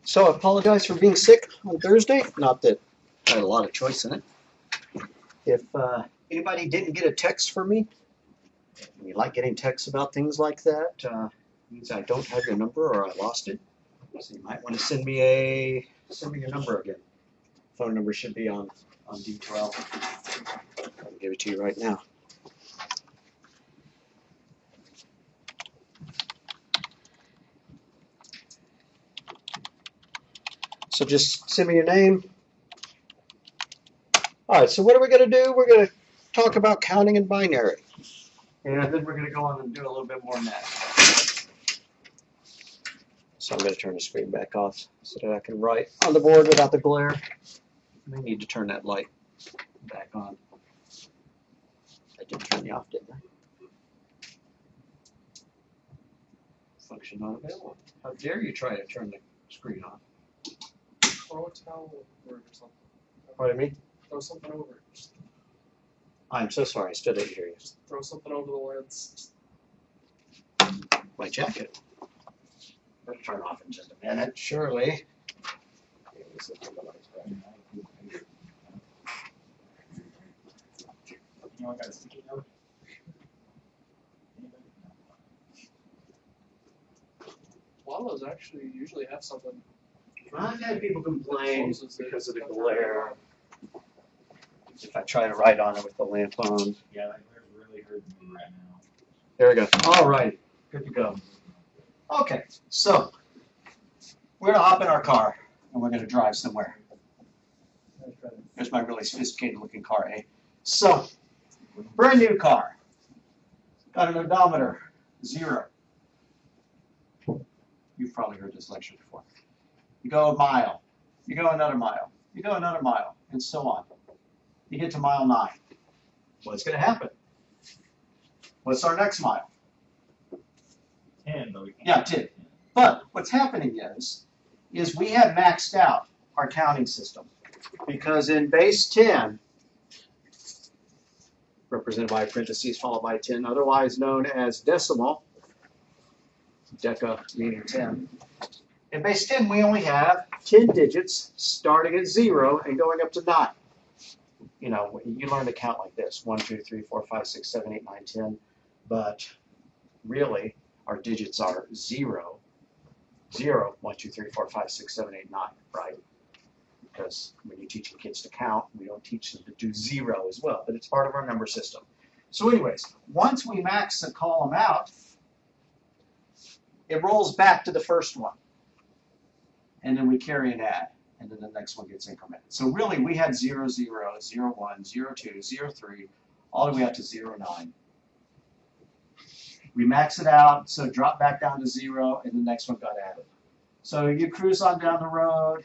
So I apologize for being sick on Thursday. Not that I had a lot of choice in it. If anybody didn't get a text from me, and you like getting texts about things like that, means I don't have your number or I lost it. So you might want to send me your number again. Phone number should be on D12. I'll give it to you right now. So just send me your name. All right, so what are we going to do? We're going to talk about counting in binary. And then we're going to go on and do a little bit more than that. So I'm going to turn the screen back off so that I can write on the board without the glare. I may need to turn that light back on. I did turn you off, didn't I? Function not available. How dare you try to turn the screen on? Throw a towel over or something. Pardon me? Throw something over. I'm so sorry. I still didn't hear you. Throw something over the lens. My jacket. Better turn off in just a minute, surely. You know, I got a sticky note. A lot of those actually usually have something. I've had people complain because of the glare. If I try to write on it with the lamp on. Yeah, that glare's really hurting me right now. There we go. All right. Good to go. Okay, so we're going to hop in our car and we're going to drive somewhere. There's my really sophisticated looking car, eh? So, brand new car. Got an odometer, 0. You've probably heard this lecture before. You go a mile. You go another mile. You go another mile, and so on. You get to mile 9. What's going to happen? What's our next mile? 10, but we can't. Yeah, 10. But what's happening is we have maxed out our counting system. Because in base 10, represented by parentheses followed by 10, otherwise known as decimal, deca meaning 10. In base 10, we only have 10 digits starting at 0 and going up to 9. You know, you learn to count like this, 1, 2, 3, 4, 5, 6, 7, 8, 9, 10. But really, our digits are 0, 0, 1, 2, 3, 4, 5, 6, 7, 8, 9, right? Because when you're teaching kids to count, we don't teach them to do 0 as well, but it's part of our number system. So anyways, once we max the column out, it rolls back to the first one. And then we carry an add, and then the next one gets incremented. So really, we had 0, 0, 0, 1, 0, 2, 0, 3, all the way up to 0, 9. We max it out, so drop back down to 0, and the next one got added. So you cruise on down the road,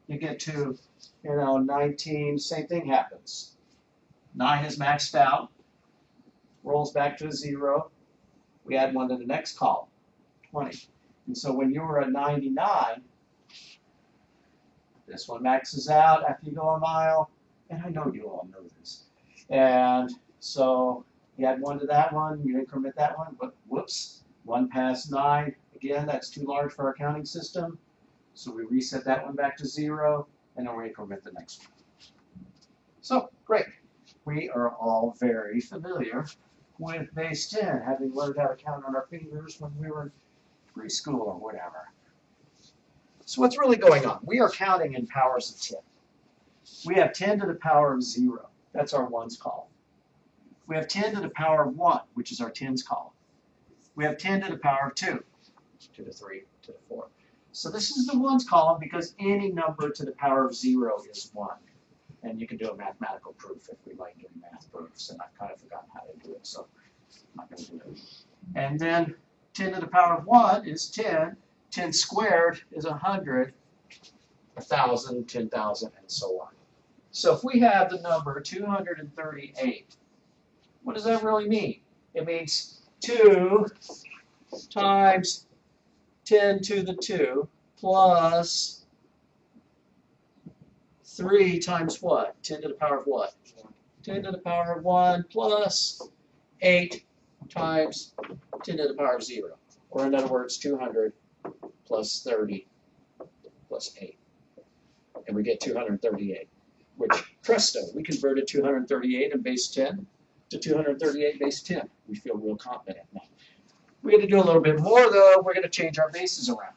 you get to, 19, same thing happens. 9 is maxed out, rolls back to 0. We add 1 to the next column, 20. And so when you were at 99, this one maxes out after you go a mile, and I know you all know this. And so you add 1 to that one, you increment that one, but whoops, 1 past 9. Again, that's too large for our counting system. So we reset that one back to 0, and then we increment the next one. So, great. We are all very familiar with base 10, having learned how to count on our fingers when we were in preschool or whatever. So what's really going on? We are counting in powers of 10. We have 10 to the power of 0. That's our ones column. We have 10 to the power of 1, which is our tens column. We have 10 to the power of 2, to the 3, to the 4. So this is the ones column because any number to the power of 0 is 1. And you can do a mathematical proof if we like doing math proofs, and I've kind of forgotten how to do it, so I'm not going to do it. And then 10 to the power of 1 is 10. 10 squared is 100, 1,000, 10,000, and so on. So if we have the number 238, what does that really mean? It means 2 times 10 to the 2 plus 3 times what? 10 to the power of what? 10 to the power of 1 plus 8 times 10 to the power of 0. Or in other words, 200 plus 30 plus 8. And we get 238, which, presto, we converted 238 in base 10 to 238 base 10. We feel real confident now. We're going to do a little bit more, though. We're going to change our bases around.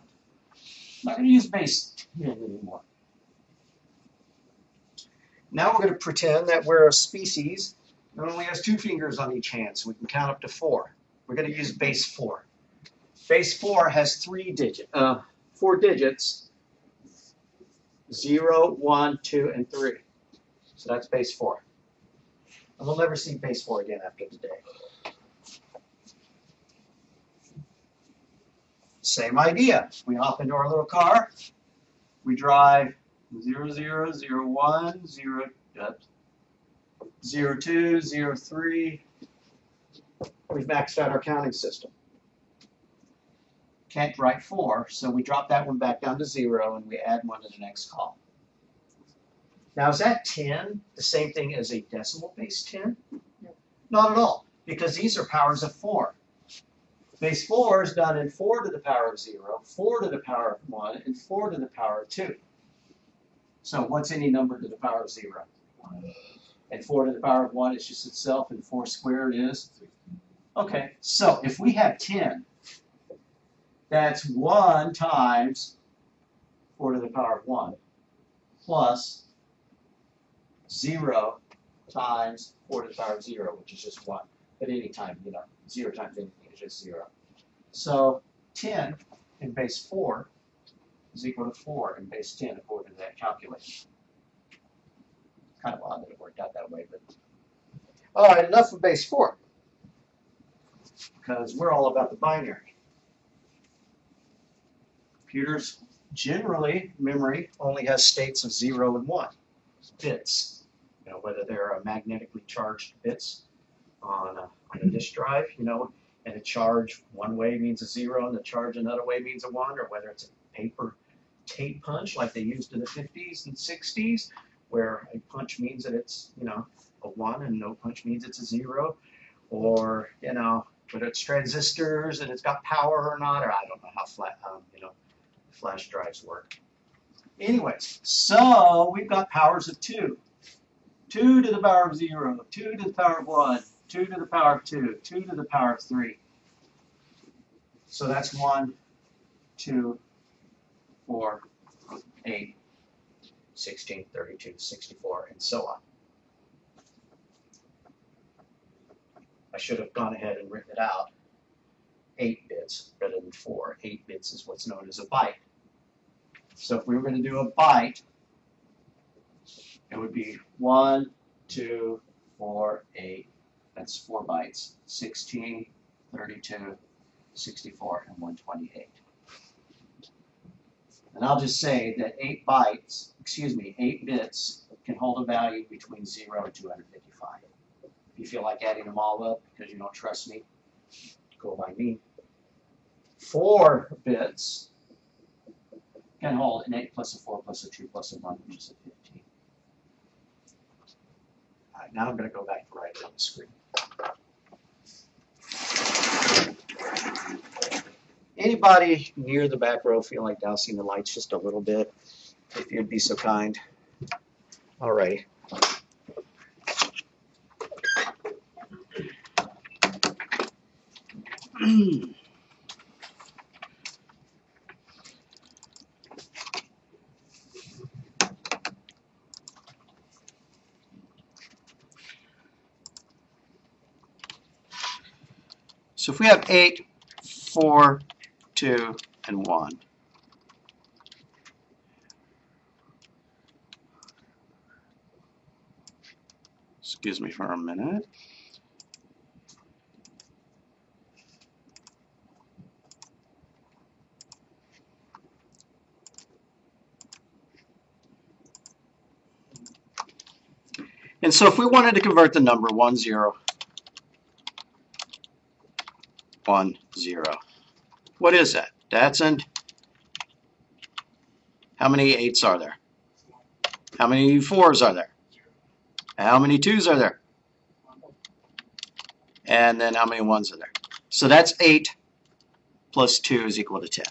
I'm not going to use base 10 anymore. Now we're going to pretend that we're a species that only has 2 fingers on each hand, so we can count up to 4. We're going to use base 4. Base 4 has 4 digits, 0, 1, 2, and 3. So that's base 4. And we'll never see base 4 again after today. Same idea. We hop into our little car. We drive 0, 0, 0, 1, 0, 0, 2, 0, 3. We've maxed out our counting system. Can't write 4, so we drop that one back down to 0 and we add 1 to the next column. Now, is that 10 the same thing as a decimal base 10? No. Not at all, because these are powers of 4. Base 4 is done in 4 to the power of 0, 4 to the power of 1, and 4 to the power of 2. So what's any number to the power of 0? 1. And 4 to the power of 1 is just itself, and 4 squared is? Okay, so if we have 10, that's 1 times 4 to the power of 1 plus 0 times 4 to the power of 0, which is just 1. But any time, 0 times anything is just 0. So 10 in base 4 is equal to 4 in base 10 according to that calculation. Kind of odd that it worked out that way, but all right, enough of base 4 because we're all about the binary. Computers generally, memory only has states of 0 and 1, bits. Whether they're magnetically charged bits on a disk drive, and a charge one way means a 0 and the charge another way means a 1, or whether it's a paper tape punch like they used in the 50s and 60s, where a punch means that it's, a 1 and no punch means it's a 0, or, whether it's transistors and it's got power or not, or I don't know how flash drives work. Anyways, so we've got powers of 2. 2 to the power of 0, 2 to the power of 1, 2 to the power of 2, 2 to the power of 3. So that's 1, 2, 4, 8, 16, 32, 64, and so on. I should have gone ahead and written it out. 8 bits rather than 4. 8 bits is what's known as a byte. So if we were going to do a byte, it would be 1, 2, 4, 8. That's 4 bytes. 16, 32, 64, and 128. And I'll just say that 8 bits can hold a value between 0 and 255. If you feel like adding them all up because you don't trust me, go by me. 4 bits can hold an 8 plus a 4 plus a 2 plus a 1, which is a 15. All right, now I'm going to go back to write it on the screen. Anybody near the back row feel like dousing the lights just a little bit? If you'd be so kind. All right. So if we have 8, 4, 2, and 1. Excuse me for a minute. And so if we wanted to convert the number 1, 0, 1, 0, what is that? That's an, how many 8s are there? How many 4s are there? How many 2s are there? And then how many 1s are there? So that's 8 plus 2 is equal to 10.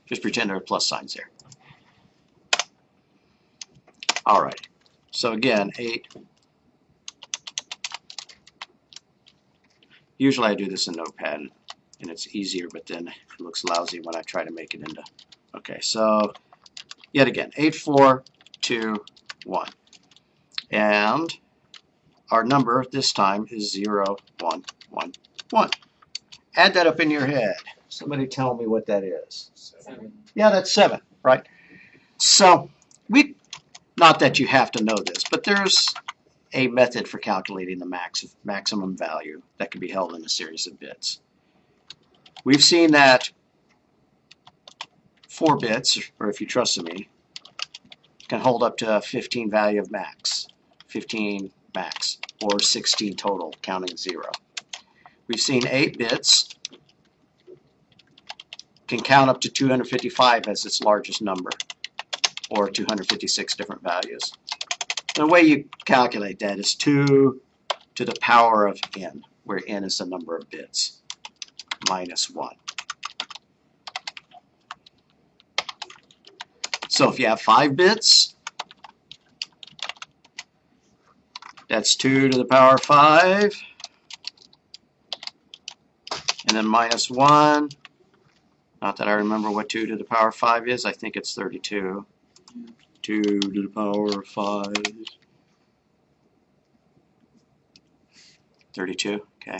Just pretend there are plus signs there. All right. So again, 8. Usually I do this in Notepad, and it's easier, but then it looks lousy when I try to make it into. Okay, so yet again, 8, 4, 2, 1. And our number this time is 0, 1, 1, 1. Add that up in your head. Somebody tell me what that is. 7. Yeah, that's 7, right? So not that you have to know this, but there's a method for calculating the maximum value that can be held in a series of bits. We've seen that 4 bits, or if you trust me, can hold up to 15 value of max, 15 max, or 16 total, counting 0. We've seen 8 bits can count up to 255 as its largest number, or 256 different values. The way you calculate that is 2 to the power of n, where n is the number of bits, minus 1. So if you have 5 bits, that's 2 to the power of 5, and then minus 1. Not that I remember what 2 to the power of 5 is. I think it's 32. 2 to the power of 5. 32, okay.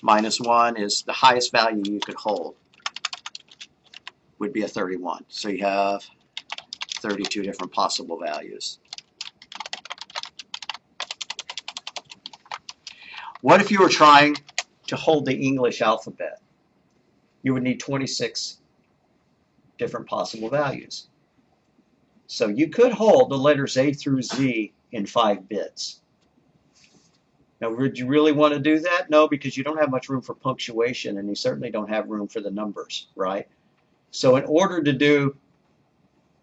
Minus 1 is the highest value you could hold. Would be a 31. So you have 32 different possible values. What if you were trying to hold the English alphabet? You would need 26 different possible values. So you could hold the letters A through Z in 5 bits. Now, would you really want to do that? No, because you don't have much room for punctuation, and you certainly don't have room for the numbers, right? So in order to do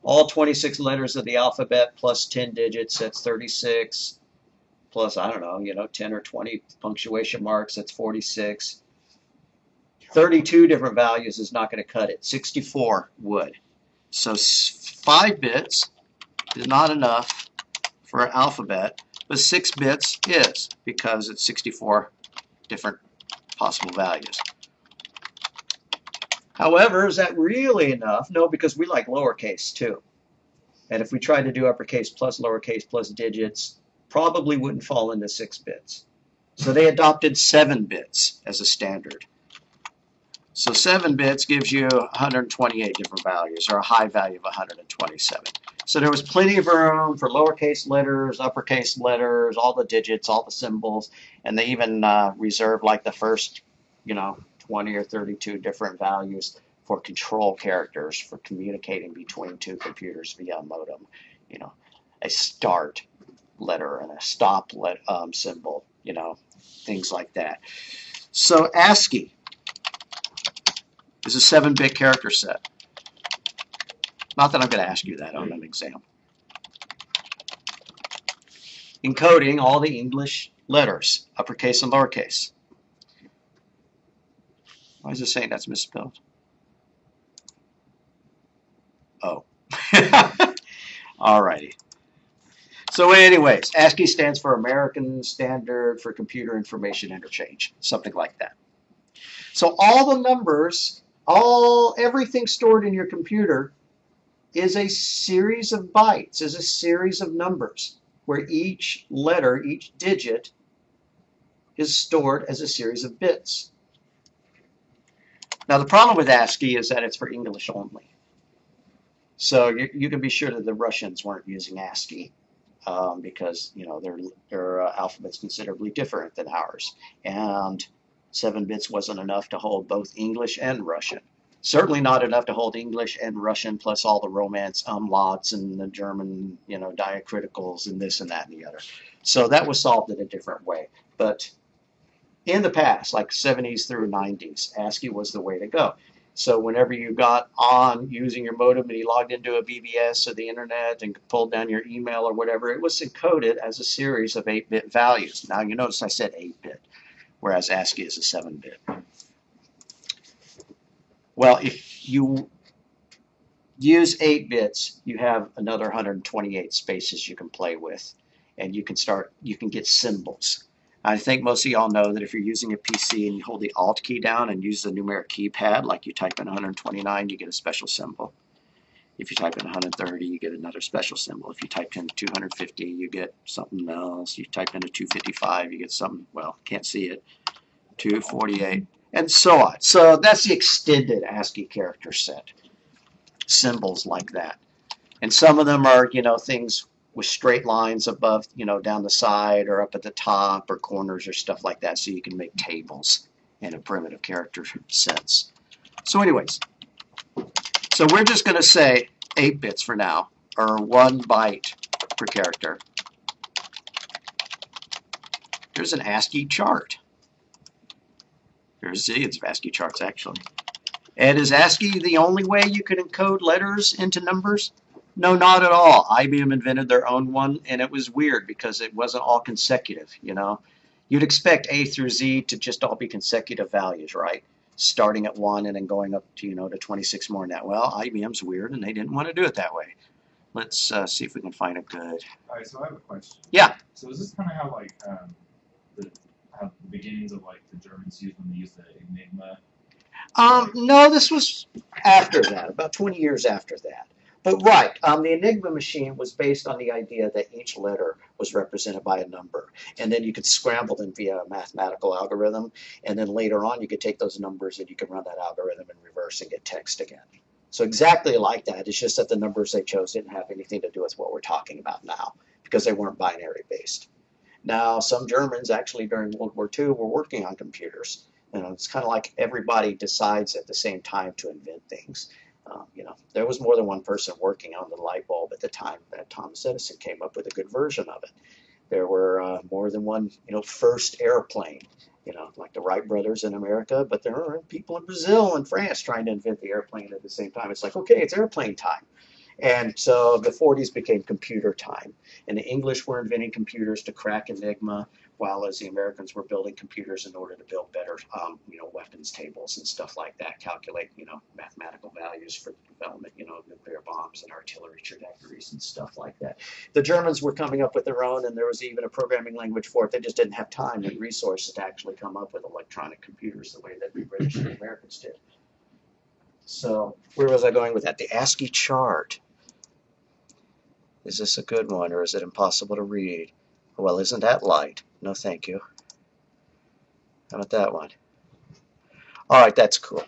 all 26 letters of the alphabet plus 10 digits, that's 36, plus, I don't know, 10 or 20 punctuation marks, that's 46. 32 different values is not going to cut it. 64 would. So 5 bits is not enough for an alphabet, but 6 bits is, because it's 64 different possible values. However, is that really enough? No, because we like lowercase too. And if we tried to do uppercase plus lowercase plus digits, probably wouldn't fall into 6 bits. So they adopted 7 bits as a standard. So 7 bits gives you 128 different values, or a high value of 127. So there was plenty of room for lowercase letters, uppercase letters, all the digits, all the symbols, and they even reserved like the first, 20 or 32 different values for control characters for communicating between 2 computers via a modem. A start letter and a stop symbol, things like that. So ASCII is a 7-bit character set. Not that I'm going to ask you that on an exam. Encoding all the English letters, uppercase and lowercase. Why is it saying that's misspelled? Oh. Alrighty. So anyways, ASCII stands for American Standard for Computer Information Interchange, something like that. So all the numbers, everything stored in your computer is a series of bytes, is a series of numbers, where each letter, each digit, is stored as a series of bits. Now the problem with ASCII is that it's for English only. So you can be sure that the Russians weren't using ASCII because their alphabet's considerably different than ours, and 7 bits wasn't enough to hold both English and Russian. Certainly not enough to hold English and Russian plus all the Romance umlauts and the German, diacriticals and this and that and the other. So that was solved in a different way. But in the past, like 70s through 90s, ASCII was the way to go. So whenever you got on using your modem and you logged into a BBS or the internet and pulled down your email or whatever, it was encoded as a series of 8-bit values. Now you notice I said 8-bit, whereas ASCII is a 7-bit. Well, if you use 8 bits, you have another 128 spaces you can play with, and you can get symbols. I think most of y'all know that if you're using a PC and you hold the Alt key down and use the numeric keypad, like you type in 129, you get a special symbol. If you type in 130, you get another special symbol. If you type in 250, you get something else. You type in a 255, you get something, well, can't see it, 248, and so on. So that's the extended ASCII character set. Symbols like that. And some of them are, things with straight lines above, down the side or up at the top or corners or stuff like that, so you can make tables in a primitive character sense. So anyways, so we're just going to say 8 bits for now, or 1 byte per character. Here's an ASCII chart. There's zillions of ASCII charts, actually. And is ASCII the only way you can encode letters into numbers? No, not at all. IBM invented their own one, and it was weird because it wasn't all consecutive, You'd expect A through Z to just all be consecutive values, right? Starting at 1 and then going up to, to 26 more than that. Well, IBM's weird, and they didn't want to do it that way. Let's see if we can find a good... All right, so I have a question. Yeah. So is this kind of how, like, how the beginnings of, like, the Germans used when they used the Enigma? No, this was after that, about 20 years after that. But right, the Enigma machine was based on the idea that each letter was represented by a number. And then you could scramble them via a mathematical algorithm. And then later on, you could take those numbers and you could run that algorithm in reverse and get text again. So exactly like that. It's just that the numbers they chose didn't have anything to do with what we're talking about now because they weren't binary based. Now, some Germans actually during World War II were working on computers. It's kind of like everybody decides at the same time to invent things. There was more than one person working on the light bulb at the time that Thomas Edison came up with a good version of it. There were more than one, first airplane, like the Wright brothers in America, but there are people in Brazil and France trying to invent the airplane at the same time. It's like, okay, it's airplane time. And so the 40s became computer time. And the English were inventing computers to crack Enigma, while as the Americans were building computers in order to build better, weapons tables and stuff like that, calculate, mathematical values for the development, of nuclear bombs and artillery trajectories and stuff like that. The Germans were coming up with their own, and there was even a programming language for it. They just didn't have time and resources to actually come up with electronic computers the way that the British and the Americans did. So where was I going with that? The ASCII chart. Is this a good one, or is it impossible to read? Well, isn't that light? No, thank you. How about that one? All right, that's cool.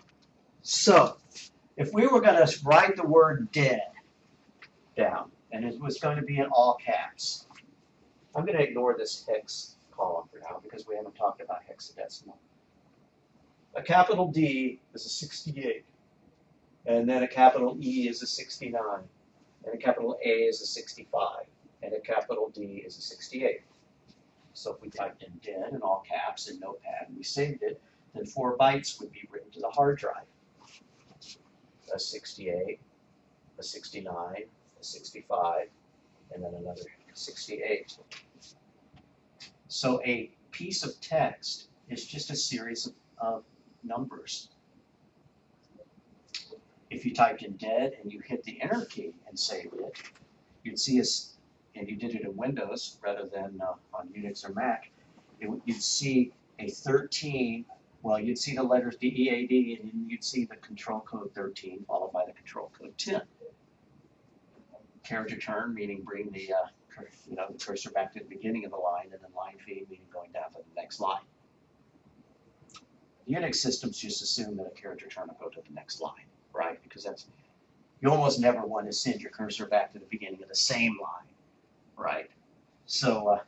So if we were going to write the word dead down, and it was going to be in all caps, I'm going to ignore this hex column for now because we haven't talked about hexadecimal. A capital D is a 68, and then a capital E is a 69, and a capital A is a 65, and a capital D is a 68. So if we typed in dead in all caps in Notepad and we saved it, then 4 bytes would be written to the hard drive. A 68, a 69, a 65, and then another 68. So a piece of text is just a series of numbers. If you typed in dead and you hit the enter key and saved it, you'd see and you did it in Windows rather than on Unix or Mac, you'd see a 13, well, you'd see the letters DEAD, and then you'd see the control code 13 followed by the control code 10. Character turn, meaning bring the cursor back to the beginning of the line, and then line feed, meaning going down to the next line. Unix systems just assume that a character turn will go to the next line, right? Because you almost never want to send your cursor back to the beginning of the same line, right? So,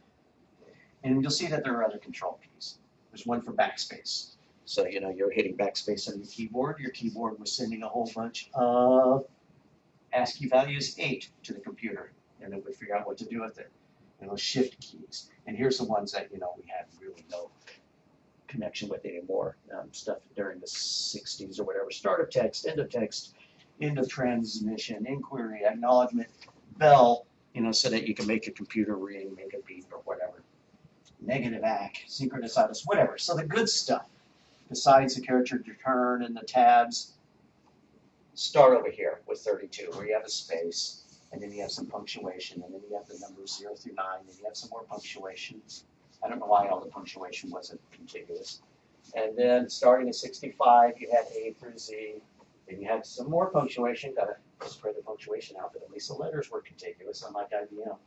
and you'll see that there are other control keys. There's one for backspace. So, you're hitting backspace on your keyboard was sending a whole bunch of ASCII values 8 to the computer, and it would figure out what to do with it. And those shift keys. And here's the ones that, we have really no connection with anymore. Stuff during the 60s or whatever. Start of text, end of transmission, inquiry, acknowledgement, bell, so that you can make a computer ring, make a beep or whatever. Negative ACK, synchronous IDOS, whatever. So the good stuff, besides the character return and the tabs, start over here with 32, where you have a space, and then you have some punctuation, and then you have the numbers 0 through 9, and you have some more punctuation. I don't know why all the punctuation wasn't contiguous. And then starting at 65, you had A through Z. Then you had some more punctuation, got to spread the punctuation out, but at least the letters were contiguous, unlike IBM.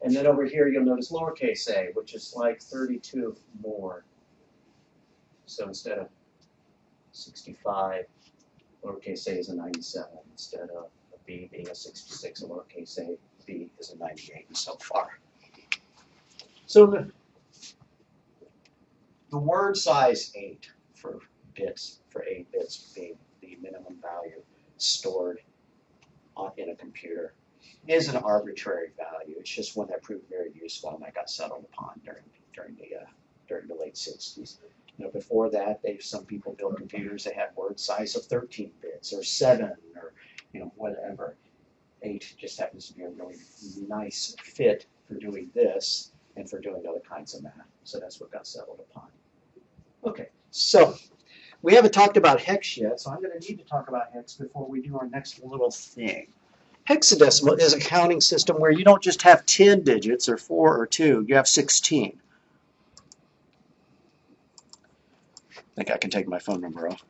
And then over here, you'll notice lowercase a, which is like 32 more. So instead of 65, lowercase a is a 97. Instead of a B being a 66, a lowercase a, B is a 98, and so far. So the word size 8 for bits, for 8 bits being the minimum value stored in a computer, is an arbitrary value. It's just one that proved very useful and that got settled upon during the late 60s. You know, before that, some people built computers that had word size of 13 bits or 7 or whatever. 8 just happens to be a really nice fit for doing this and for doing other kinds of math. So that's what got settled upon. Okay, so we haven't talked about hex yet, so I'm going to need to talk about hex before we do our next little thing. Hexadecimal is a counting system where you don't just have 10 digits or 4 or 2, you have 16. I think I can take my phone number off.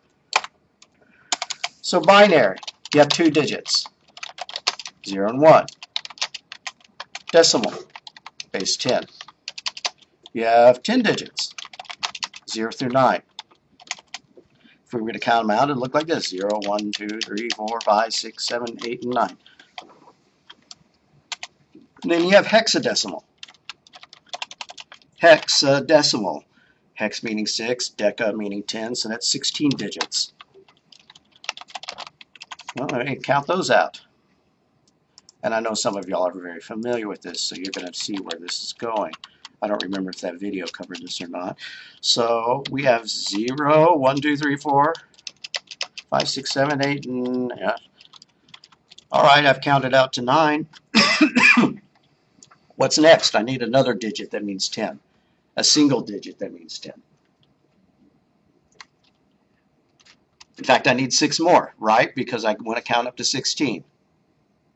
So binary, you have 2 digits, 0 and 1. Decimal, base 10. You have 10 digits, 0 through 9. If we were going to count them out, it'd look like this: 0, 1, 2, 3, 4, 5, 6, 7, 8, and 9. And then you have hexadecimal. Hexadecimal. Hex meaning 6, deca meaning 10, so that's 16 digits. Well, I mean, count those out. And I know some of y'all are very familiar with this, so you're going to see where this is going. I don't remember if that video covered this or not. So we have 0, 1, 2, 3, 4, 5, 6, 7, 8, and yeah. All right, I've counted out to 9. What's next? I need another digit that means 10. A single digit that means 10. In fact, I need 6 more, right? Because I want to count up to 16.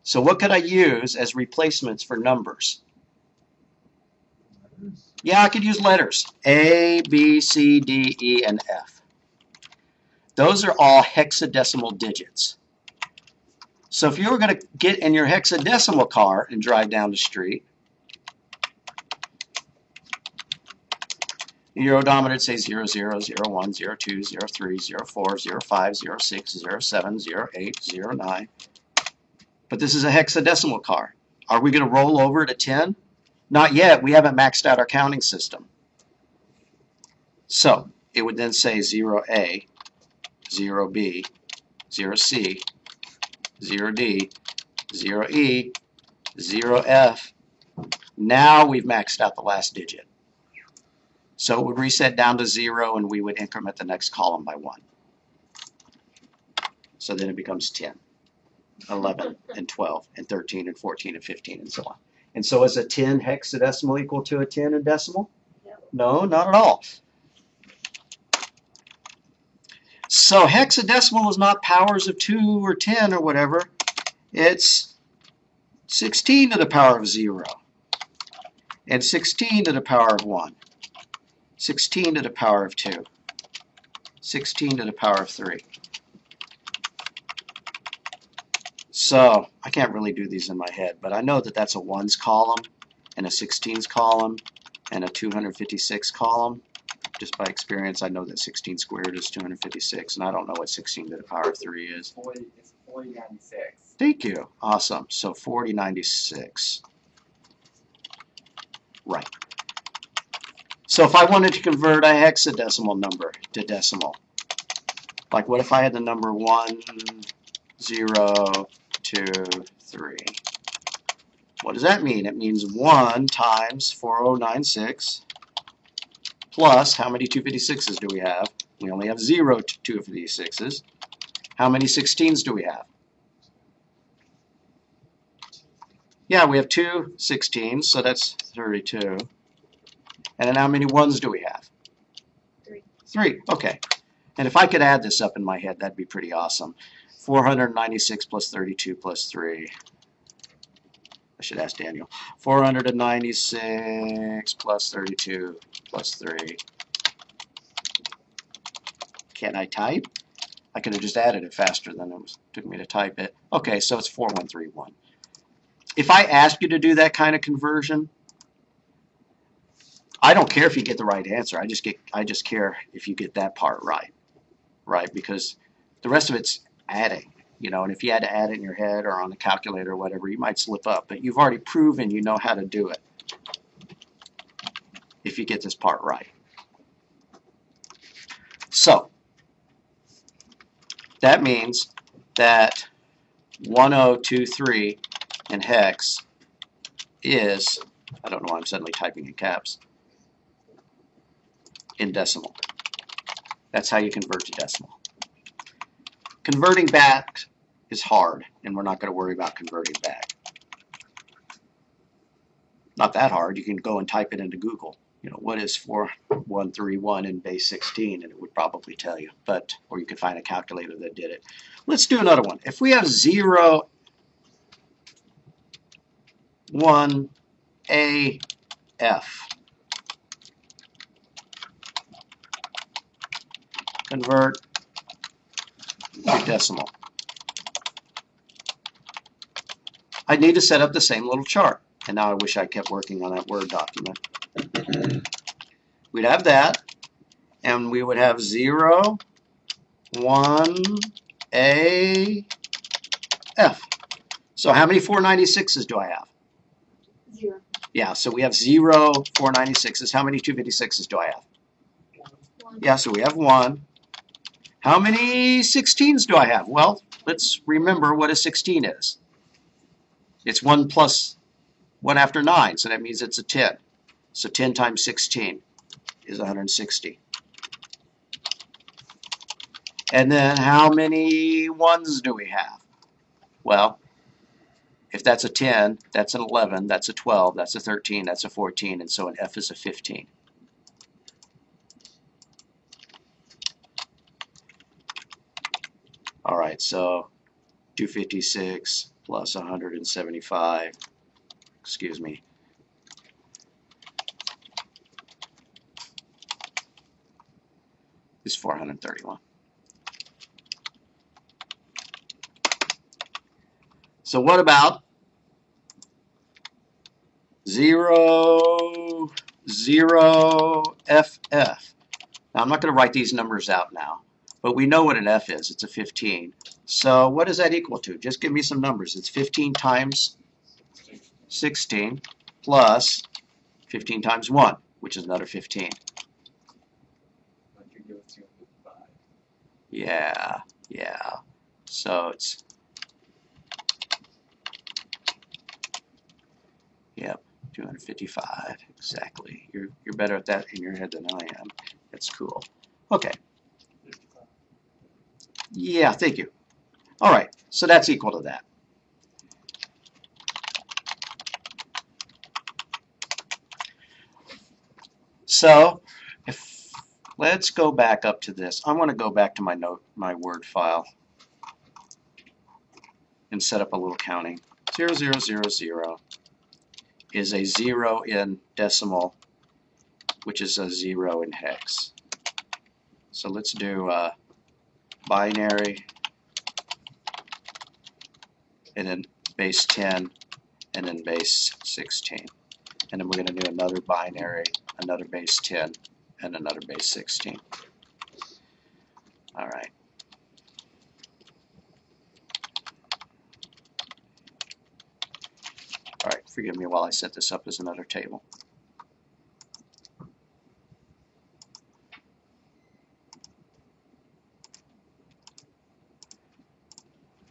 So what could I use as replacements for numbers? Yeah, I could use letters. A, B, C, D, E, and F. Those are all hexadecimal digits. So if you were going to get in your hexadecimal car and drive down the street, your odometer would say 00, 01, 02, 03, 04, 05, 06, 07, 08, 09. But this is a hexadecimal car. Are we going to roll over to 10? Not yet. We haven't maxed out our counting system. So it would then say 0A, 0B, 0C, 0D, 0E, 0F. Now we've maxed out the last digit. So it would reset down to 0, and we would increment the next column by 1. So then it becomes 10, 11, and 12, and 13, and 14, and 15, and so on. And so is a 10 hexadecimal equal to a 10 in decimal? No, not at all. So hexadecimal is not powers of 2 or 10 or whatever. It's 16 to the power of 0, and 16 to the power of 1. 16 to the power of 2, 16 to the power of 3. So I can't really do these in my head, but I know that that's a 1's column and a 16's column and a 256 column. Just by experience, I know that 16 squared is 256, and I don't know what 16 to the power of 3 is. It's 4096. Thank you. Awesome. So 4096. Right. So if I wanted to convert a hexadecimal number to decimal, like what if I had the number 1, 0, 2, 3? What does that mean? It means 1 times 4096 plus, how many 256s do we have? We only have 0 256s. How many 16s do we have? Yeah, we have 2 16s, so that's 32. And then how many 1s do we have? 3. 3, okay. And if I could add this up in my head, that'd be pretty awesome. 496 plus 32 plus 3. I should ask Daniel. 496 plus 32 plus 3. Can I type? I could have just added it faster than it took me to type it. Okay, so it's 4131. If I ask you to do that kind of conversion, I don't care if you get the right answer. I just care if you get that part right, because the rest of it's adding, and if you had to add it in your head or on the calculator or whatever, you might slip up, but you've already proven you know how to do it if you get this part right. So that means that 1023 in hex is, I don't know why I'm suddenly typing in caps, in decimal. That's how you convert to decimal. Converting back is hard, and we're not going to worry about converting back. Not that hard. You can go and type it into Google. What is 4131 in base 16, and it would probably tell you. Or you could find a calculator that did it. Let's do another one. If we have 0, 1, A, F. Convert to decimal. I need to set up the same little chart. And now I wish I kept working on that Word document. We'd have that, and we would have 0, 1, A, F. So how many 496s do I have? 0. Yeah, so we have 0 496s. How many 256s do I have? 1. Yeah, so we have 1. How many 16s do I have? Well, let's remember what a 16 is. It's 1 plus 1 after 9, so that means it's a 10. So 10 times 16 is 160. And then how many 1s do we have? Well, if that's a 10, that's an 11, that's a 12, that's a 13, that's a 14, and so an F is a 15. All right, so 256 plus 175, excuse me, is 431. So what about 0, 0, FF? Now I'm not going to write these numbers out now, but we know what an F is. It's a 15. So what does that equal to? Just give me some numbers. It's 15 times 16 plus 15 times 1, which is another 15. Yeah. So it's, yep, 255, exactly. You're better at that in your head than I am. That's cool. Okay. Yeah, thank you. All right, so that's equal to that. So let's go back up to this. I want to go back to my Word file and set up a little counting. 0, 0, 0, 0 is a 0 in decimal, which is a 0 in hex. So let's do binary, and then base 10, and then base 16. And then we're going to do another binary, another base 10, and another base 16. All right. All right, forgive me while I set this up as another table.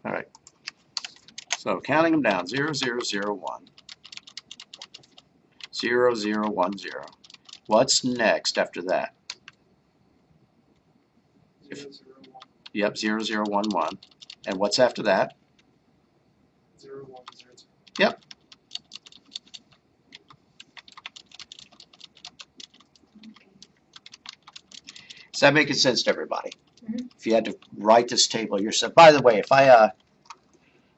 All right. So counting them down, 0, 0, 0, 1. 0, 0, 1, 0. What's next after that? 0, 0, 1. Yep, 0, 0, 1, 1. And what's after that? 0, 1, 0, 2. Yep. Is that making sense to everybody? Mhm. if you had to write this table yourself. By the way, if I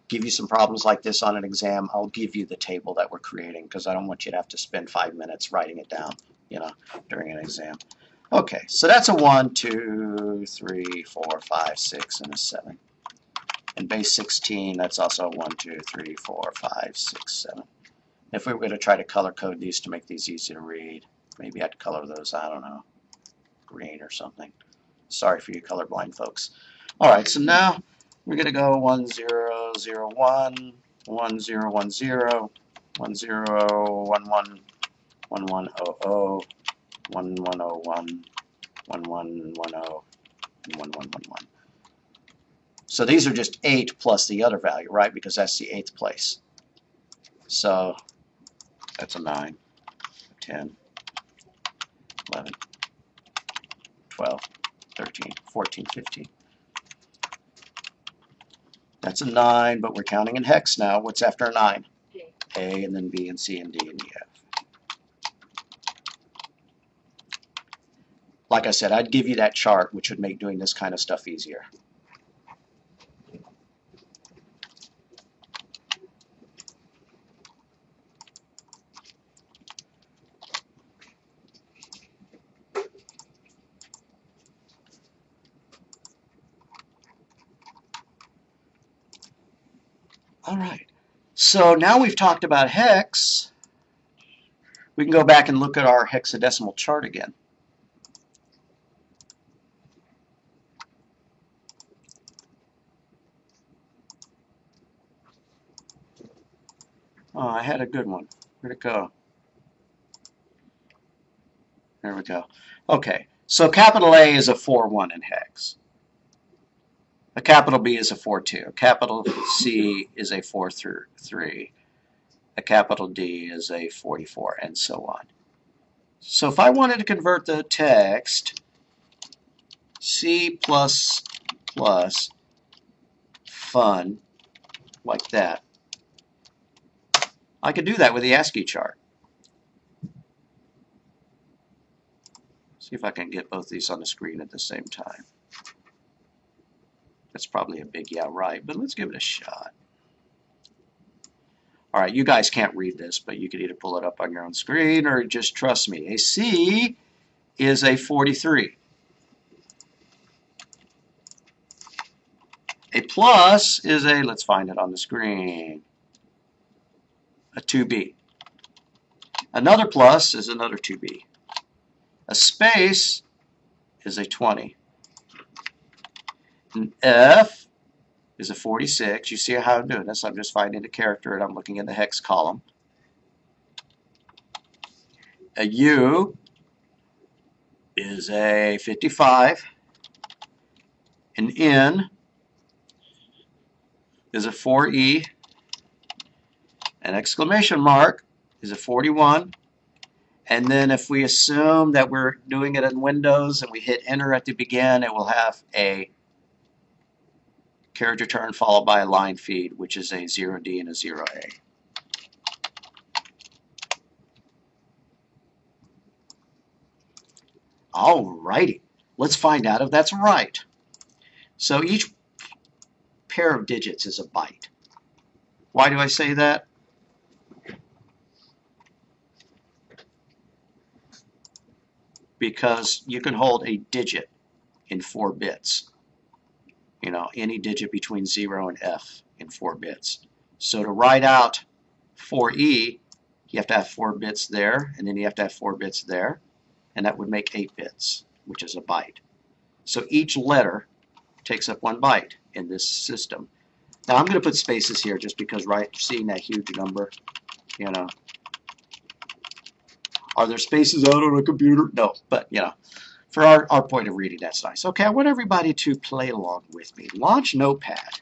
give you some problems like this on an exam, I'll give you the table that we're creating because I don't want you to have to spend 5 minutes writing it down, during an exam. Okay, so that's a 1, 2, 3, 4, 5, 6, and a 7. And base 16, that's also 1, 2, 3, 4, 5, 6, 7. If we were going to try to color code these to make these easy to read, maybe I'd color those, I don't know, green or something. Sorry for you colorblind folks. All right, so now we're going to go 1, 0, 0, 1, 1, 0, 1, 0, 1, 0, 1, 1, 1, 1, 0, 0, 1, 1, 0, 1, 1, 1, 1, 0, and 1, 1, 1, 1. So these are just 8 plus the other value, right? Because that's the 8th place. So that's a 9, 10, 11, 12, 13, 14, 15. That's a 9, but we're counting in hex now. What's after a 9? A, and then B, and C, and D, and E, F. Like I said, I'd give you that chart, which would make doing this kind of stuff easier. All right, so now we've talked about hex. We can go back and look at our hexadecimal chart again. Oh, I had a good one. Where'd it go? There we go. Okay, so capital A is a 4-1 in hex. A capital B is a 4-2. A capital C is a 4-3. A capital D is a 44, and so on. So if I wanted to convert the text C++ fun like that, I could do that with the ASCII chart. See if I can get both these on the screen at the same time. That's probably a big yeah right, but let's give it a shot. All right, you guys can't read this, but you could either pull it up on your own screen or just trust me. A C is a 43. A plus is a, let's find it on the screen, a 2B. Another plus is another 2B. A space is a 20. An F is a 46. You see how I'm doing this. I'm just finding the character and I'm looking in the hex column. A U is a 55. An N is a 4E. An exclamation mark is a 41. And then if we assume that we're doing it in Windows and we hit enter at the begin, it will have a character turn followed by a line feed, which is a 0D and a 0A. Alrighty, let's find out if that's right. So each pair of digits is a byte. Why do I say that? Because you can hold a digit in 4 bits. You know, any digit between 0 and F in 4 bits. So to write out 4E, you have to have 4 bits there, and then you have to have 4 bits there, and that would make 8 bits, which is a byte. So each letter takes up 1 byte in this system. Now I'm going to put spaces here just because, right, seeing that huge number, you know. Are there spaces out on a computer? No, but, you know, for our point of reading, that's nice. Okay, I want everybody to play along with me. Launch Notepad.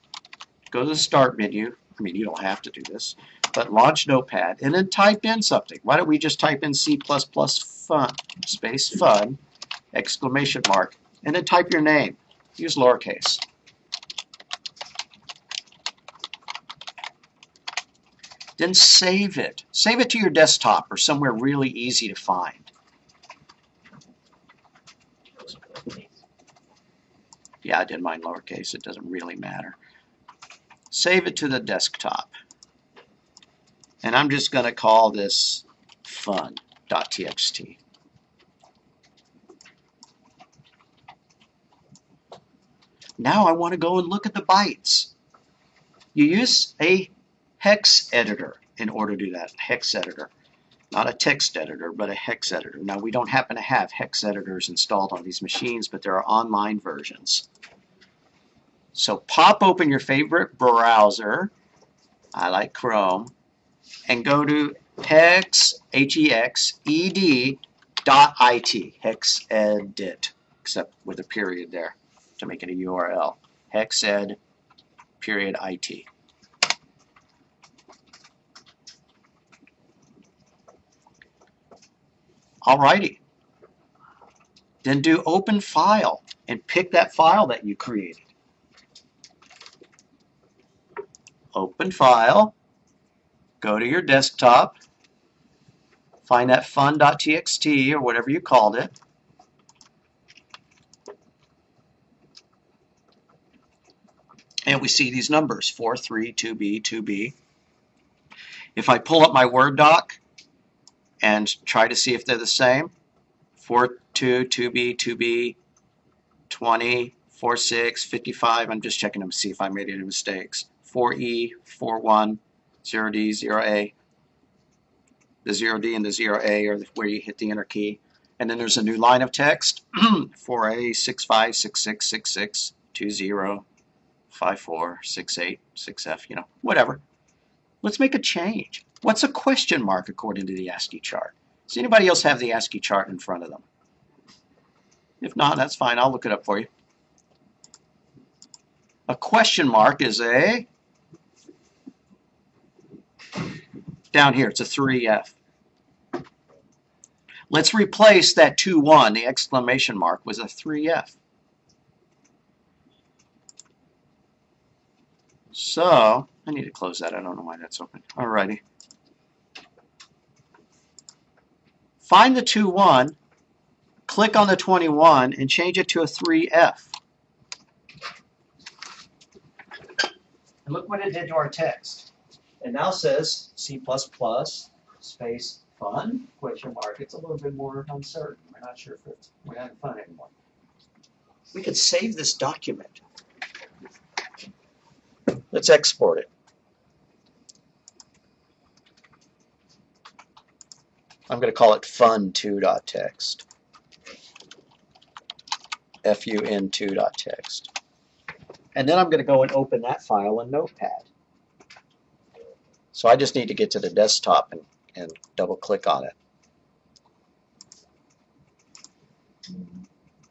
Go to the Start menu. I mean, you don't have to do this, but launch Notepad, and then type in something. Why don't we just type in C++ fun, space fun, exclamation mark, and then type your name. Use lowercase. Then save it. Save it to your desktop or somewhere really easy to find. Yeah, I did mine lowercase. It doesn't really matter. Save it to the desktop. And I'm just going to call this fun.txt. Now I want to go and look at the bytes. You use a hex editor in order to do that. Hex editor. Not a text editor, but a hex editor. Now we don't happen to have hex editors installed on these machines, but there are online versions. So pop open your favorite browser. I like Chrome. And go to hexed.it, hexedit, except with a period there to make it a URL. Hexed, period, IT. Alrighty. Then do open file and pick that file that you created. Open file. Go to your desktop, find that fun.txt or whatever you called it. And we see these numbers, 4, 3, 2b, 2b. If I pull up my Word doc and try to see if they're the same, 4, 2, 2b, 2b, 20, 4, 6, 55, I'm just checking them to see if I made any mistakes. 4e, 4, 1, 0d, 0a. The 0d and the 0a are where you hit the enter key. And then there's a new line of text, 4a, 65, 66, 66, 20, 54, 68, 6f, you know, whatever. Let's make a change. What's a question mark according to the ASCII chart? Does anybody else have the ASCII chart in front of them? If not, that's fine. I'll look it up for you. A question mark is a, down here, it's a 3F. Let's replace that 2-1, the exclamation mark, with a 3F. So, I need to close that. I don't know why that's open. Alrighty. Find the 2-1, click on the 21, and change it to a 3F. And look what it did to our text. It now says C++ space fun, question mark. It's a little bit more uncertain. We're not sure if we're having fun anymore. We could save this document. Let's export it. I'm going to call it fun2.txt. fun2.txt. And then I'm going to go and open that file in Notepad. So I just need to get to the desktop and double click on it.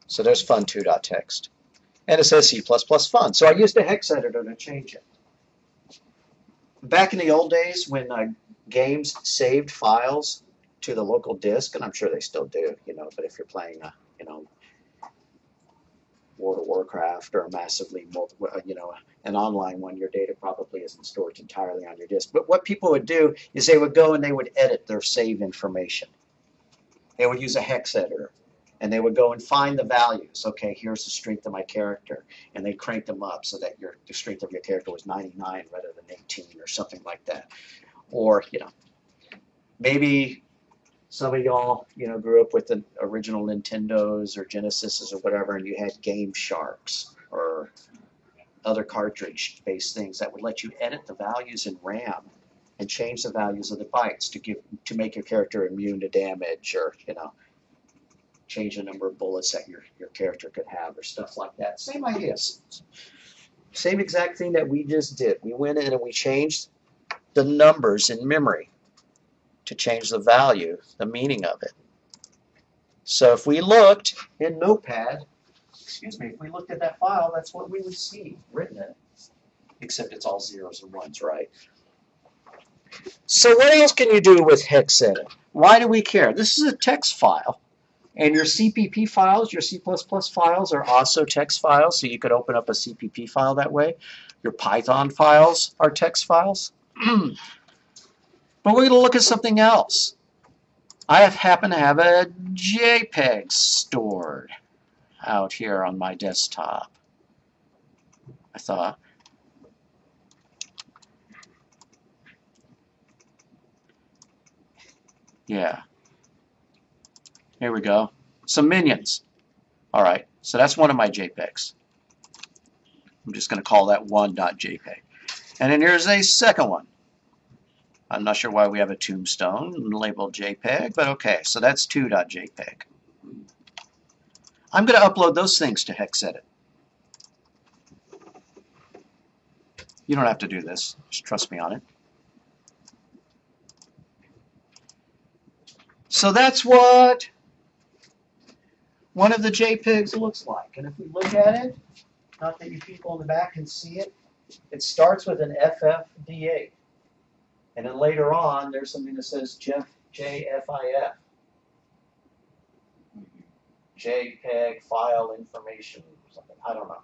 So there's fun2.txt. And it says C++ fun. So I used a hex editor to change it. Back in the old days when games saved files to the local disk, and I'm sure they still do, you know, but if you're playing, you know, World of Warcraft or a massively, you know, an online one, your data probably isn't stored entirely on your disk. But what people would do is they would go and they would edit their save information. They would use a hex editor. And they would go and find the values. Okay, here's the strength of my character. And they crank them up so that the strength of your character was 99 rather than 18 or something like that. Or, you know, maybe some of y'all, you know, grew up with the original Nintendos or Genesises or whatever, and you had Game Sharks or other cartridge-based things that would let you edit the values in RAM and change the values of the bytes to make your character immune to damage, or, you know, change the number of bullets that your character could have or stuff like that. Same ideas. Same exact thing that we just did. We went in and we changed the numbers in memory to change the value, the meaning of it. So if we looked in Notepad, excuse me, if we looked at that file, that's what we would see written in it. Except it's all zeros and ones, right? So what else can you do with hexedit? Why do we care? This is a text file. And your CPP files, your C++ files, are also text files, so you could open up a CPP file that way. Your Python files are text files. But we're going to look at something else. I happen to have a JPEG stored out here on my desktop. thought. Yeah. Here we go. Some minions. All right, so that's one of my JPEGs. I'm just going to call that one.jpg. And then here's a second one. I'm not sure why we have a tombstone labeled JPEG, but okay, so that's 2.jpg. I'm going to upload those things to HexEdit. You don't have to do this, just trust me on it. So that's what one of the JPEGs looks like. And if we look at it, not that you people in the back can see it, it starts with an FFD8. And then later on, there's something that says JFIF. JPEG file information or something. I don't know.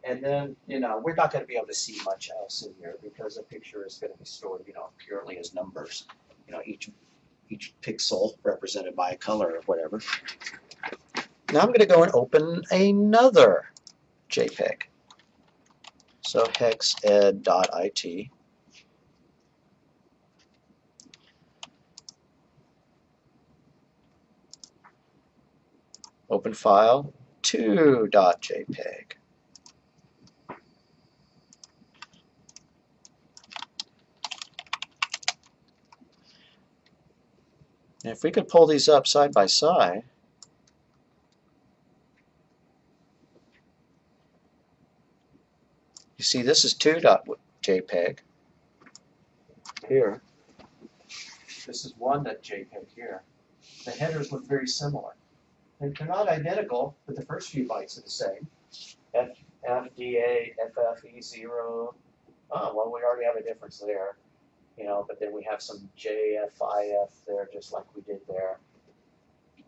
And then, you know, we're not going to be able to see much else in here because a picture is going to be stored, you know, purely as numbers. You know, each pixel represented by a color or whatever. Now I'm going to go and open another JPEG. So hexed.it. Open file 2.jpg. And if we could pull these up side by side, you see this is 2.jpg here. This is 1.jpg here. The headers look very similar. And they're not identical, but the first few bytes are the same. FDA, FFE0. Oh, well, we already have a difference there. You know, but then we have some JFIF there, just like we did there.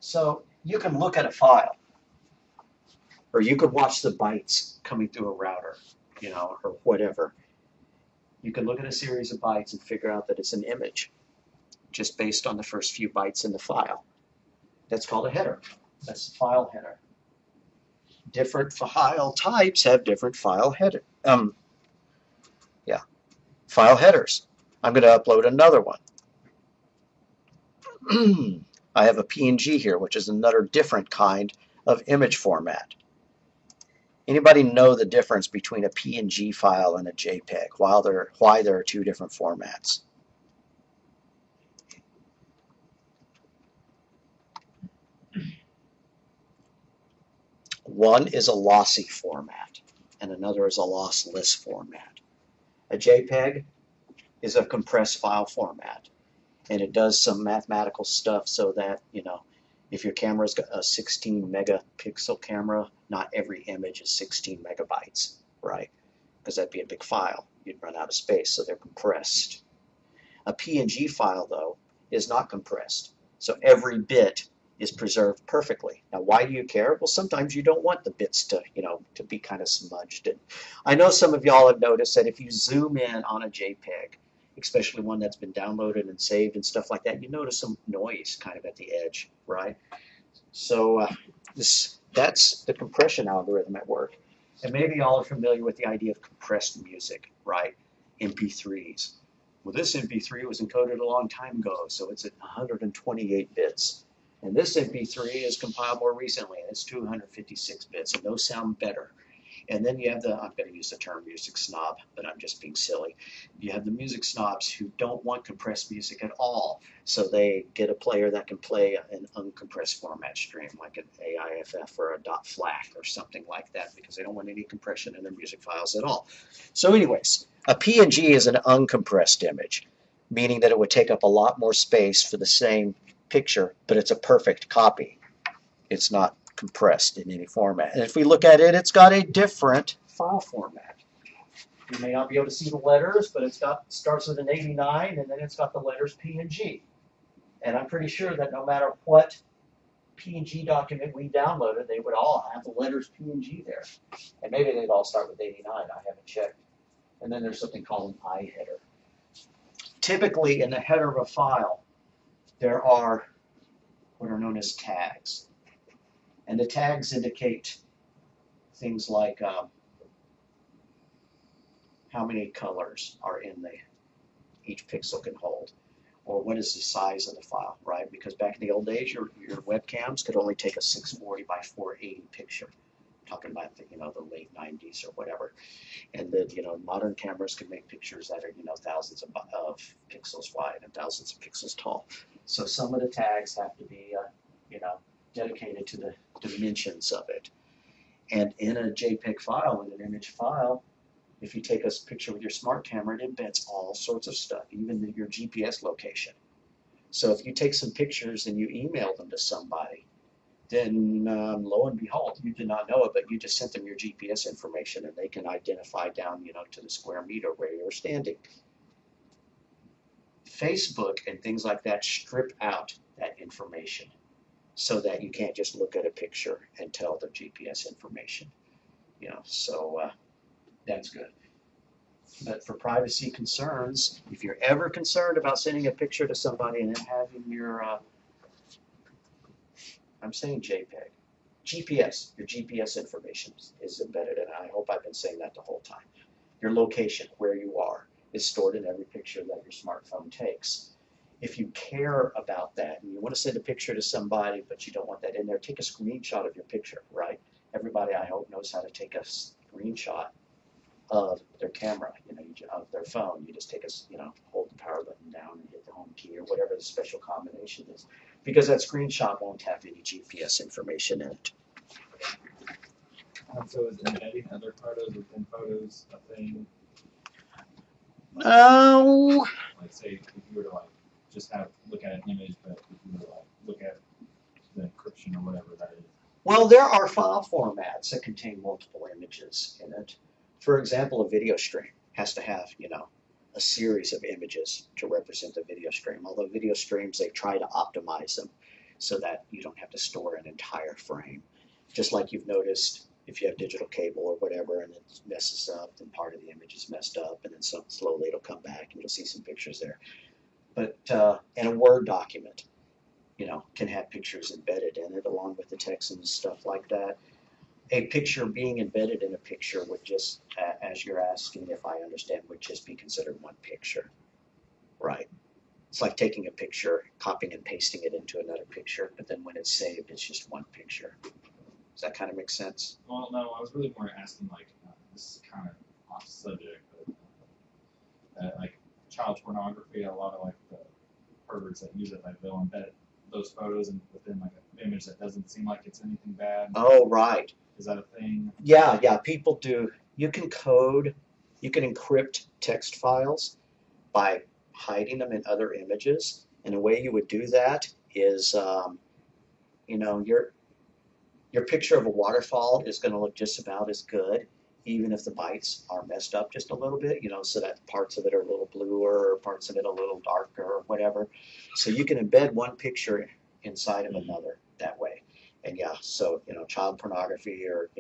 So you can look at a file, or you could watch the bytes coming through a router, you know, or whatever. You can look at a series of bytes and figure out that it's an image, just based on the first few bytes in the file. That's called a header. That's the file header. Different file types have different file header. File headers. I'm going to upload another one. I have a PNG here, which is another different kind of image format. Anybody know the difference between a PNG file and a JPEG? Why there are two different formats? One is a lossy format, and another is a lossless format. A JPEG is a compressed file format, and it does some mathematical stuff so that, you know, if your camera's got a 16 megapixel camera, not every image is 16 megabytes, right? Because that'd be a big file. You'd run out of space, so they're compressed. A PNG file, though, is not compressed, so every bit is preserved perfectly. Now, why do you care? Well, sometimes you don't want the bits to, you know, to be kind of smudged. And I know some of y'all have noticed that if you zoom in on a JPEG, especially one that's been downloaded and saved and stuff like that, you notice some noise kind of at the edge, right? So that's the compression algorithm at work. And maybe y'all are familiar with the idea of compressed music, right? MP3s. Well, this MP3 was encoded a long time ago, so it's at 128 bits. And this MP3 is compiled more recently, and it's 256 bits, and those sound better. And then you have I'm going to use the term music snob, but I'm just being silly. You have the music snobs who don't want compressed music at all, so they get a player that can play an uncompressed format stream, like an AIFF or a .FLAC or something like that, because they don't want any compression in their music files at all. So anyways, a PNG is an uncompressed image, meaning that it would take up a lot more space for the same picture, but it's a perfect copy. It's not compressed in any format. And if we look at it, it's got a different file format. You may not be able to see the letters, but starts with an 89, and then it's got the letters PNG. And I'm pretty sure that no matter what PNG document we downloaded, they would all have the letters PNG there. And maybe they'd all start with 89. I haven't checked. And then there's something called an I header. Typically, in the header of a file, there are what are known as tags. And the tags indicate things like how many colors are in each pixel can hold, or what is the size of the file, right? Because back in the old days, your webcams could only take a 640 by 480 picture. Talking about the late 90s or whatever, and the modern cameras can make pictures that are thousands of pixels wide and thousands of pixels tall. So some of the tags have to be dedicated to the dimensions of it. And in a JPEG file, in an image file, if you take a picture with your smart camera, it embeds all sorts of stuff, even your GPS location. So if you take some pictures and you email them to somebody, then lo and behold, you did not know it, but you just sent them your GPS information, and they can identify down, to the square meter where you're standing. Facebook and things like that strip out that information so that you can't just look at a picture and tell the GPS information. So that's good. But for privacy concerns, if you're ever concerned about sending a picture to somebody and then having your, I'm saying JPEG, GPS, your GPS information is embedded in it. I hope I've been saying that the whole time. Your location, where you are, is stored in every picture that your smartphone takes. If you care about that and you want to send a picture to somebody but you don't want that in there, take a screenshot of your picture, right? Everybody, I hope, knows how to take a screenshot of their camera, of their phone. You just take hold the power button down and hit the home key or whatever the special combination is, because that screenshot won't have any GPS information in it. So is embedding other photos within photos a thing? No. Like say if you were to just look at an image, but if you were to look at the encryption or whatever that is. Well, there are file formats that contain multiple images in it. For example, a video stream has to have, a series of images to represent the video stream. Although video streams, they try to optimize them so that you don't have to store an entire frame. Just like you've noticed, if you have digital cable or whatever and it messes up, then part of the image is messed up, and then slowly it'll come back and you'll see some pictures there. But in a Word document, can have pictures embedded in it along with the text and stuff like that. A picture being embedded in a picture would just, as you're asking if I understand, would just be considered one picture, right? It's like taking a picture, copying and pasting it into another picture, but then when it's saved, it's just one picture. Does that kind of make sense? Well, no, I was really more asking this is kind of off subject, but child pornography, a lot of the perverts that use it, they'll embed those photos and within an image that doesn't seem like it's anything bad. Oh, right. Is that a thing? Yeah, people do. You can encrypt text files by hiding them in other images. And the way you would do that is, your picture of a waterfall is going to look just about as good, even if the bytes are messed up just a little bit, so that parts of it are a little bluer or parts of it a little darker or whatever. So you can embed one picture inside of another that way. And yeah, so, child pornography or,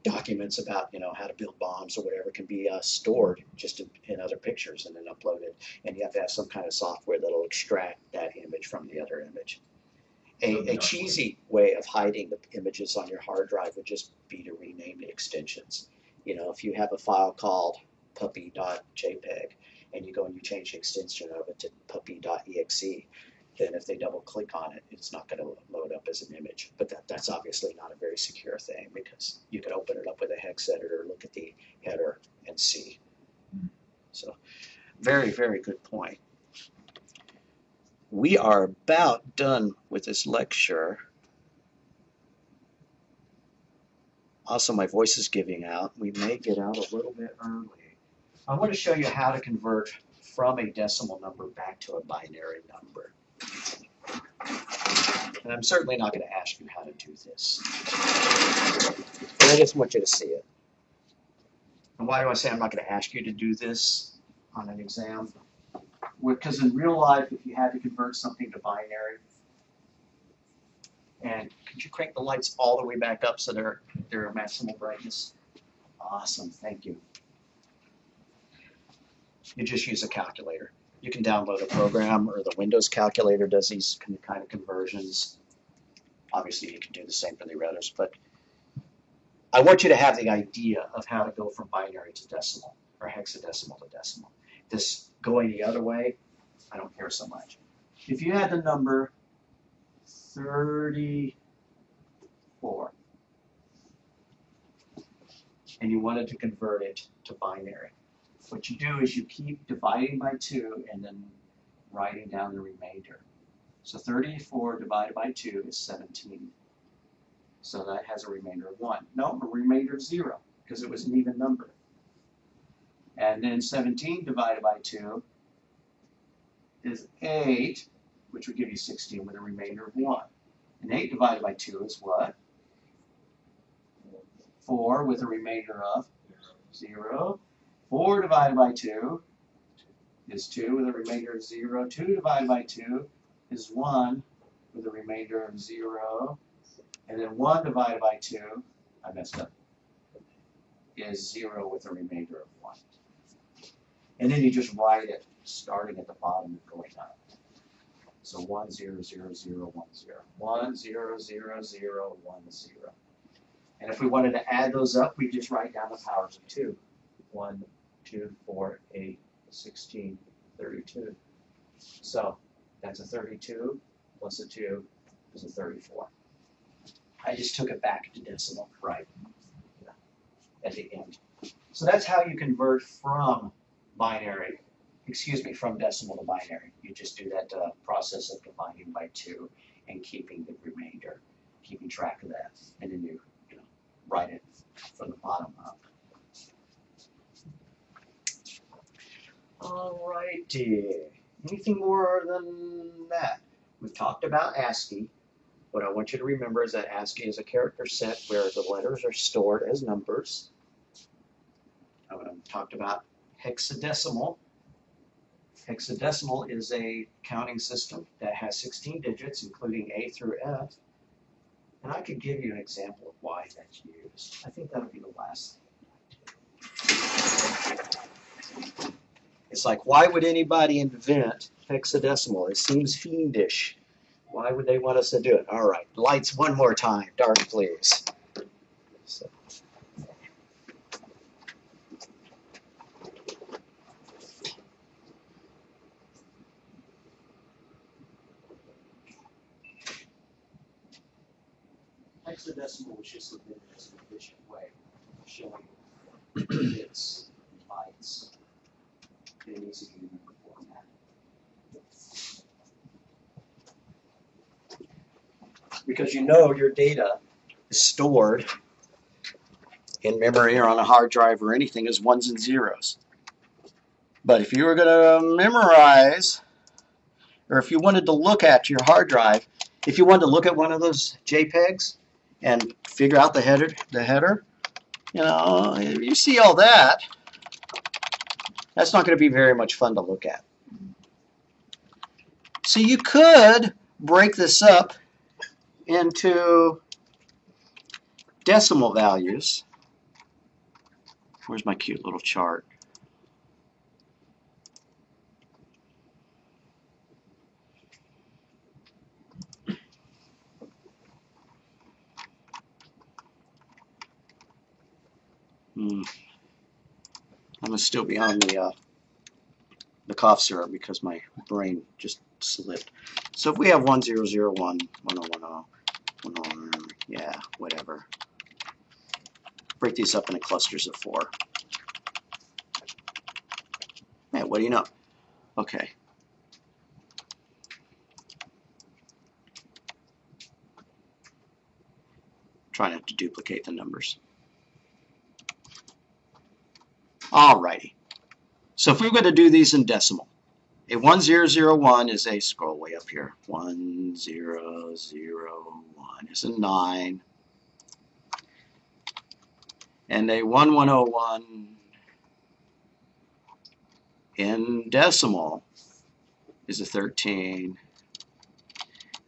documents about, how to build bombs or whatever can be stored just in other pictures and then uploaded. And you have to have some kind of software that'll extract that image from the other image. A cheesy way of hiding the images on your hard drive would just be to rename the extensions. If you have a file called puppy.jpg and you go and you change the extension of it to puppy.exe, then if they double click on it, it's not going to load up as an image. But that's obviously not a very secure thing, because you could open it up with a hex editor, look at the header, and see. So very, very good point. We are about done with this lecture. Also, my voice is giving out. We may get out a little bit early. I want to show you how to convert from a decimal number back to a binary number. And I'm certainly not going to ask you how to do this. But I just want you to see it. And why do I say I'm not going to ask you to do this on an exam? Because in real life, if you had to convert something to binary, and could you crank the lights all the way back up so they're a maximal brightness? Awesome, thank you. You just use a calculator. You can download a program, or the Windows calculator does these kind of conversions. Obviously, you can do the same for the others, but I want you to have the idea of how to go from binary to decimal or hexadecimal to decimal. This going the other way, I don't care so much. If you had the number 34 and you wanted to convert it to binary, what you do is you keep dividing by 2 and then writing down the remainder. So 34 divided by 2 is 17. So that has a remainder of 1. No, a remainder of 0 because it was an even number. And then 17 divided by 2 is 8, which would give you 16 with a remainder of 1. And 8 divided by 2 is what? 4 with a remainder of 0. 4 divided by 2 is 2 with a remainder of 0. 2 divided by 2 is 1 with a remainder of 0. And then 1 divided by 2, I messed up, is 0 with a remainder of 1. And then you just write it starting at the bottom and going up. So 1, 0, 0, 0, 1, 0. 1, 0, 0, 0, 1, 0. And if we wanted to add those up, we just write down the powers of 2. 1, 2, 4, 8, 16, 32. So that's a 32 plus a 2 is a 34. I just took it back to decimal right at the end. So that's how you convert from from decimal to binary. You just do that process of dividing by 2 and keeping the remainder, keeping track of that, and then you write it from the bottom up. All righty. Anything more than that? We've talked about ASCII. What I want you to remember is that ASCII is a character set where the letters are stored as numbers. I talked about hexadecimal. Hexadecimal is a counting system that has 16 digits, including A through F. And I could give you an example of why that's used. I think that'll be the last thing. It's like, why would anybody invent hexadecimal? It seems fiendish. Why would they want us to do it? All right, lights one more time. Dark, please. So. Hexadecimal was just invented as an efficient way of showing bits, bytes. It needs to be in number format. Because your data is stored in memory or on a hard drive or anything as ones and zeros. But if you were going to memorize, or if you wanted to look at your hard drive, if you wanted to look at one of those JPEGs and figure out the header, you see all that, that's not going to be very much fun to look at. So you could break this up into decimal values. Where's my cute little chart? I'm going to still be on the cough syrup because my brain just slipped. So if we have 1001, 1010, 10, yeah, whatever. Break these up into clusters of 4. Yeah, what do you know? Okay. Try not to duplicate the numbers. Alrighty. So if we were going to do these in decimal, a 1001 is a, scroll way up here, 1001 is a 9. And a 1101 in decimal is a 13.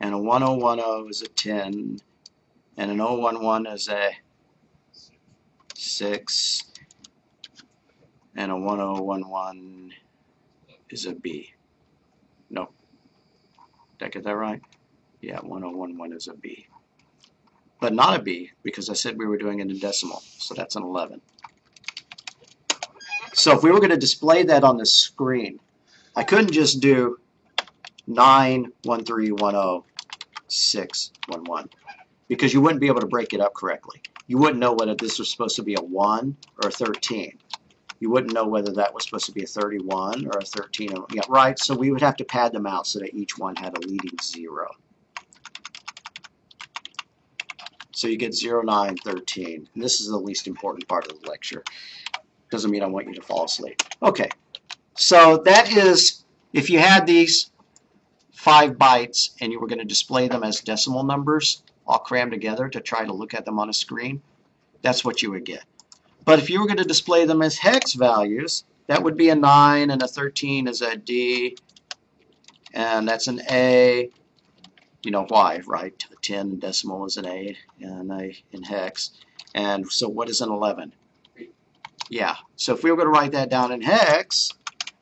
And a 1010 is a 10. And an 011 is a 6. And a 1011 is a B. Nope. Did I get that right? Yeah, 1011 is a B. but not a B because I said we were doing it in decimal. So that's an 11. So if we were going to display that on the screen, I couldn't just do 91310 because you wouldn't be able to break it up correctly. You wouldn't know whether this was supposed to be a 1 or a 13. You wouldn't know whether that was supposed to be a 31 or a 13. Yeah, right? So we would have to pad them out so that each one had a leading 0. So you get 0, 9, 13. And this is the least important part of the lecture. Doesn't mean I want you to fall asleep. Okay, so that is, if you had these 5 bytes and you were going to display them as decimal numbers, all crammed together to try to look at them on a screen, that's what you would get. But if you were going to display them as hex values, that would be a 9 and a 13 is a D, and that's an A. You know why, right? 10 decimal is an A and A in hex. And so what is an 11? Yeah, so if we were going to write that down in hex,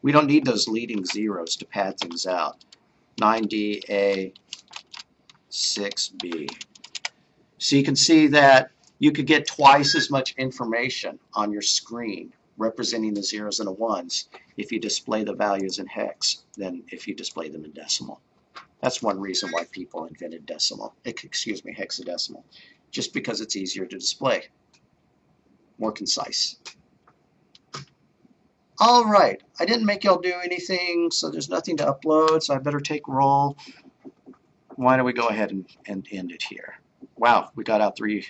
we don't need those leading zeros to pad things out. 9D, A, 6B. So you can see that you could get twice as much information on your screen representing the zeros and the ones if you display the values in hex than if you display them in decimal. That's one reason why people invented hexadecimal, just because it's easier to display, more concise. All right, I didn't make y'all do anything, so there's nothing to upload, so I better take roll. Why don't we go ahead and end it here? Wow, we got out 3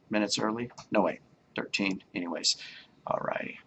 minutes early. No, wait, 13 anyways. All righty.